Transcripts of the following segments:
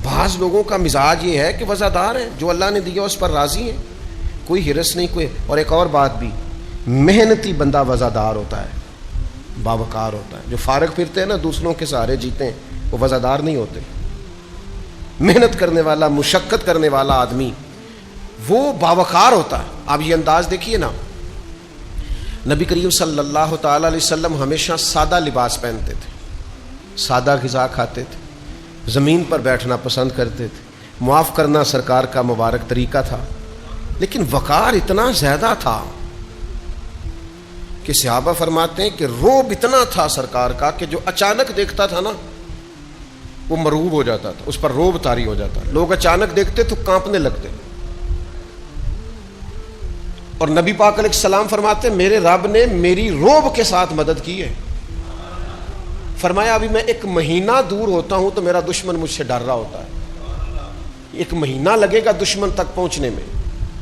بعض لوگوں کا مزاج یہ ہے کہ وزادار ہیں، جو اللہ نے دیا اس پر راضی ہیں، کوئی ہرس نہیں کوئی. اور ایک اور بات بھی، محنتی بندہ وزادار ہوتا ہے، باوقار ہوتا ہے. جو فارغ پھرتے ہیں نا، دوسروں کے سہارے جیتے ہیں، وہ وزادار نہیں ہوتے. محنت کرنے والا، مشقت کرنے والا آدمی وہ باوقار ہوتا ہے. آپ یہ انداز دیکھیے نا، نبی کریم صلی اللہ تعالی علیہ وسلم ہمیشہ سادہ لباس پہنتے تھے، سادہ غذا کھاتے تھے، زمین پر بیٹھنا پسند کرتے تھے. معاف کرنا سرکار کا مبارک طریقہ تھا، لیکن وقار اتنا زیادہ تھا کہ صحابہ فرماتے ہیں کہ روب اتنا تھا سرکار کا کہ جو اچانک دیکھتا تھا نا وہ مرعوب ہو جاتا تھا، اس پر روب طاری ہو جاتا. لوگ اچانک دیکھتے تو کانپنے لگتے. اور نبی پاک علیہ السلام فرماتے ہیں میرے رب نے میری روب کے ساتھ مدد کی ہے. فرمایا ابھی میں 1 مہینہ دور ہوتا ہوں تو میرا دشمن مجھ سے ڈر رہا ہوتا ہے. 1 مہینہ لگے گا دشمن تک پہنچنے میں،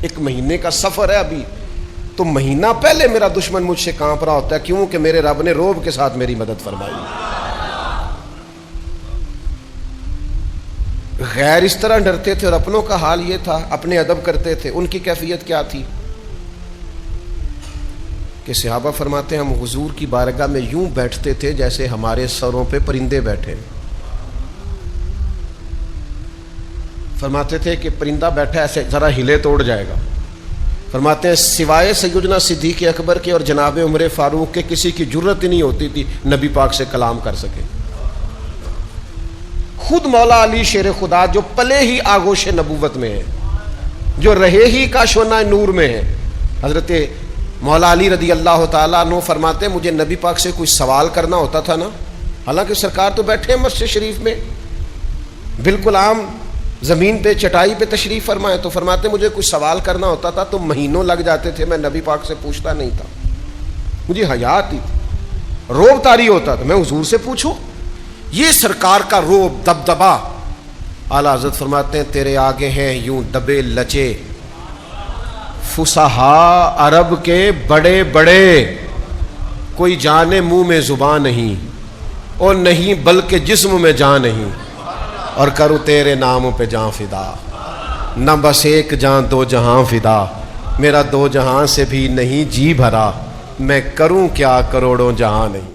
1 مہینے کا سفر ہے ابھی، تو مہینہ پہلے میرا دشمن مجھ سے کانپ رہا ہوتا ہے. کیوں کہ میرے رب نے روب کے ساتھ میری مدد فرمائی. غیر اس طرح ڈرتے تھے، اور اپنوں کا حال یہ تھا، اپنے ادب کرتے تھے. ان کی کیفیت کیا تھی کہ صحابہ فرماتے ہیں ہم حضور کی بارگاہ میں یوں بیٹھتے تھے جیسے ہمارے سروں پہ پرندے بیٹھے. فرماتے تھے کہ پرندہ بیٹھا ایسے ذرا ہلے توڑ جائے گا. فرماتے ہیں سوائے سیدنا صدیق اکبر کے اور جناب عمر فاروق کے کسی کی جرت ہی نہیں ہوتی تھی نبی پاک سے کلام کر سکے. خود مولا علی شیر خدا جو پلے ہی آغوش نبوت میں ہے، جو رہے ہی کاشونہ نور میں ہے، حضرت مولا علی رضی اللہ تعالیٰ عنہ فرماتے ہیں مجھے نبی پاک سے کوئی سوال کرنا ہوتا تھا نا، حالانکہ سرکار تو بیٹھے ہیں مسجد شریف میں بالکل عام زمین پہ چٹائی پہ تشریف فرمائے، تو فرماتے مجھے کچھ سوال کرنا ہوتا تھا تو مہینوں لگ جاتے تھے، میں نبی پاک سے پوچھتا نہیں تھا، مجھے حیا آتی تھی، روب طاری ہوتا تھا میں حضور سے پوچھوں. یہ سرکار کا روب دبدبا. اعلیٰ حضرت فرماتے ہیں تیرے آگے ہیں یوں دبے لچے فصحا عرب کے بڑے بڑے، کوئی جانے منہ میں زبان نہیں، اور نہیں بلکہ جسم میں جان نہیں، اور کروں تیرے ناموں پہ جان فدا. نہ بس 1 جان 2 جہاں فدا، میرا 2 جہاں سے بھی نہیں جی بھرا، میں کروں کیا کروڑوں جہاں نہیں.